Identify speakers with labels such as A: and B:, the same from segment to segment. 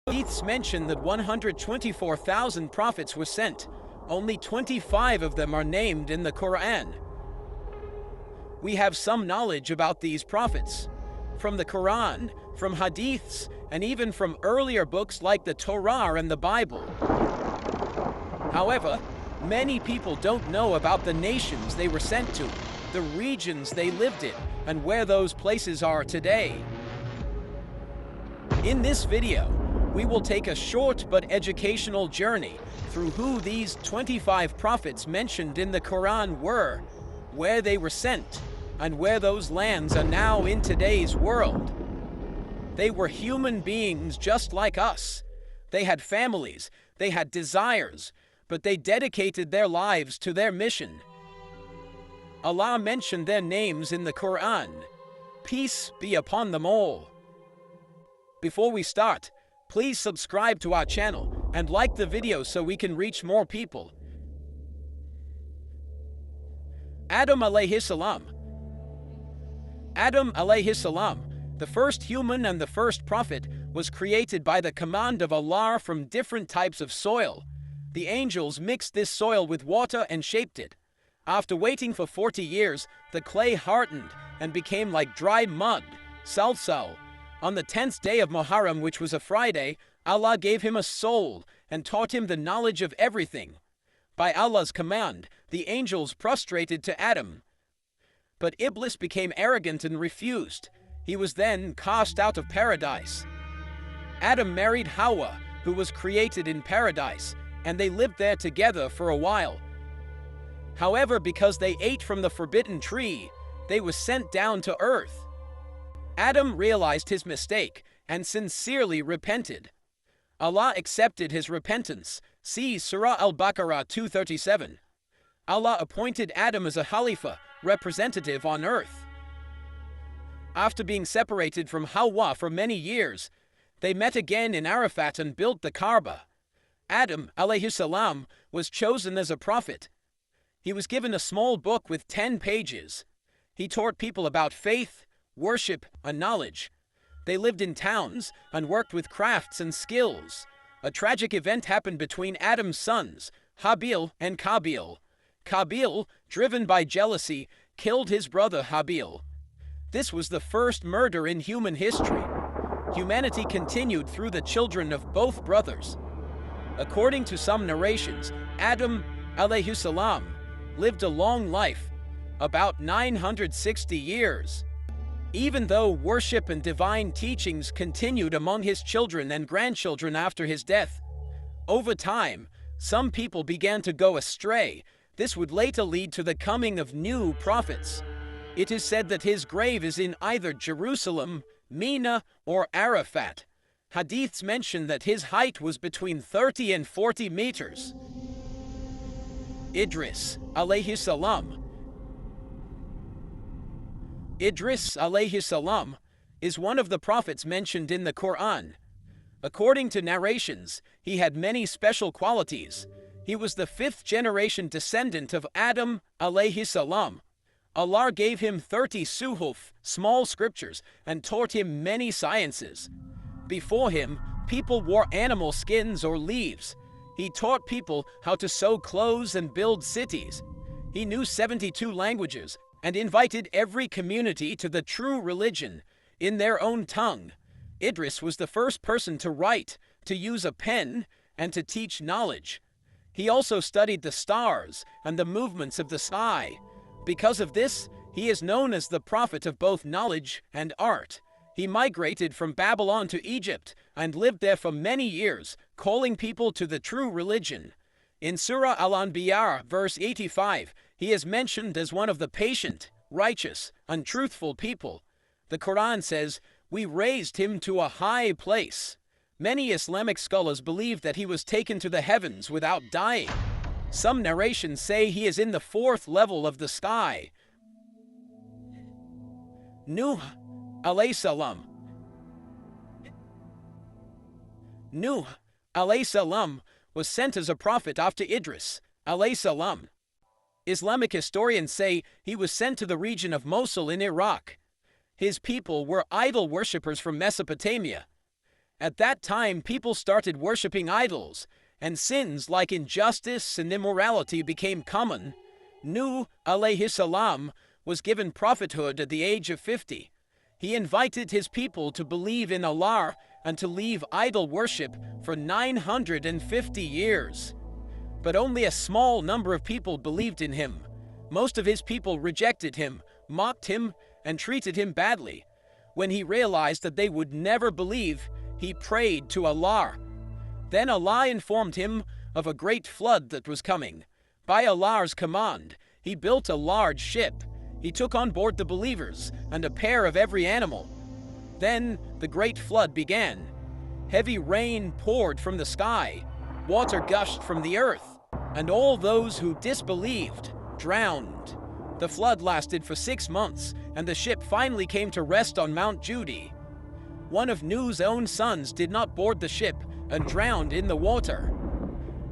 A: Hadiths mention that 124,000 prophets were sent. Only 25 of them are named in the Quran. We have some knowledge about these prophets from the Quran, from Hadiths, and even from earlier books like the Torah and the Bible. However, many people don't know about the nations they were sent to, the regions they lived in, and where those places are today. In this video, we will take a short but educational journey through who these 25 prophets mentioned in the Quran were, where they were sent, and where those lands are now in today's world. They were human beings just like us. They had families, they had desires, but they dedicated their lives to their mission. Allah mentioned their names in the Quran. Peace be upon them all. Before we start, please subscribe to our channel and like the video so we can reach more people. Adam alayhi salam. Adam alayhi salam, the first human and the first prophet, was created by the command of Allah from different types of soil. The angels mixed this soil with water and shaped it. After waiting for 40 years, the clay hardened and became like dry mud, salsal. On the 10th day of Muharram, which was a Friday, Allah gave him a soul and taught him the knowledge of everything. By Allah's command, the angels prostrated to Adam. But Iblis became arrogant and refused. He was then cast out of paradise. Adam married Hawa, who was created in paradise, and they lived there together for a while. However, because they ate from the forbidden tree, they were sent down to earth. Adam realized his mistake and sincerely repented. Allah accepted his repentance. See Surah Al-Baqarah 237. Allah appointed Adam as a Khalifa, representative on earth. After being separated from Hawa for many years, they met again in Arafat and built the Kaaba. Adam alayhi salam was chosen as a prophet. He was given a small book with 10 pages. He taught people about faith, worship, and knowledge. They lived in towns and worked with crafts and skills. A tragic event happened between Adam's sons, Habil and Qabil. Qabil, driven by jealousy, killed his brother Habil. This was the first murder in human history. Humanity continued through the children of both brothers. According to some narrations, Adam alayhi salam lived a long life, about 960 years. Even though worship and divine teachings continued among his children and grandchildren after his death, over time, some people began to go astray. This would later lead to the coming of new prophets. It is said that his grave is in either Jerusalem, Mina, or Arafat. Hadiths mention that his height was between 30 and 40 meters. Idris alayhi salam. Idris alayhi salam is one of the prophets mentioned in the Quran. According to narrations, he had many special qualities. He was the 5th generation descendant of Adam alayhi salam. Allah gave him 30 suhuf, small scriptures, and taught him many sciences. Before him, people wore animal skins or leaves. He taught people how to sew clothes and build cities. He knew 72 languages and invited every community to the true religion in their own tongue. Idris was the first person to write, to use a pen, and to teach knowledge. He also studied the stars and the movements of the sky. Because of this, he is known as the prophet of both knowledge and art. He migrated from Babylon to Egypt and lived there for many years, calling people to the true religion. In Surah Al-Anbiya, verse 85, he is mentioned as one of the patient, righteous, and truthful people. The Quran says, "We raised him to a high place." Many Islamic scholars believe that he was taken to the heavens without dying. Some narrations say he is in the 4th level of the sky. Nuh alayhi salam. Nuh alayhi salam was sent as a prophet after Idris alayhi salam. Islamic historians say he was sent to the region of Mosul in Iraq. His people were idol worshippers from Mesopotamia. At that time, people started worshipping idols, and sins like injustice and immorality became common. Nuh alayhi salam was given prophethood at the age of 50. He invited his people to believe in Allah and to leave idol worship for 950 years. But only a small number of people believed in him. Most of his people rejected him, mocked him, and treated him badly. When he realized that they would never believe, he prayed to Allah. Then Allah informed him of a great flood that was coming. By Allah's command, he built a large ship. He took on board the believers and a pair of every animal. Then the great flood began. Heavy rain poured from the sky, water gushed from the earth, and all those who disbelieved drowned. The flood lasted for 6 months, and the ship finally came to rest on Mount Judi. One of Nuh's own sons did not board the ship and drowned in the water.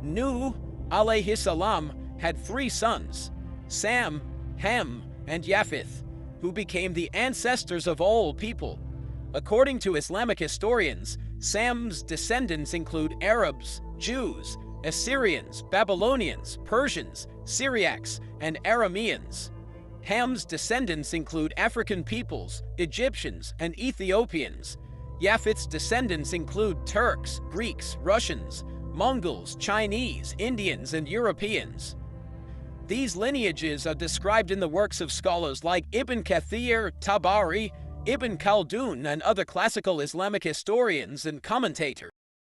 A: Nuh alayhi salam had 3 sons, Sam, Ham, and Japheth, who became the ancestors of all people. According to Islamic historians, Sam's descendants include Arabs, Jews, Assyrians, Babylonians, Persians, Syriacs, and Arameans. Ham's descendants include African peoples, Egyptians, and Ethiopians. Japheth's descendants include Turks, Greeks, Russians, Mongols, Chinese, Indians, and Europeans. These lineages are described in the works of scholars like Ibn Kathir, Tabari, Ibn Khaldun, and other classical Islamic historians and commentators.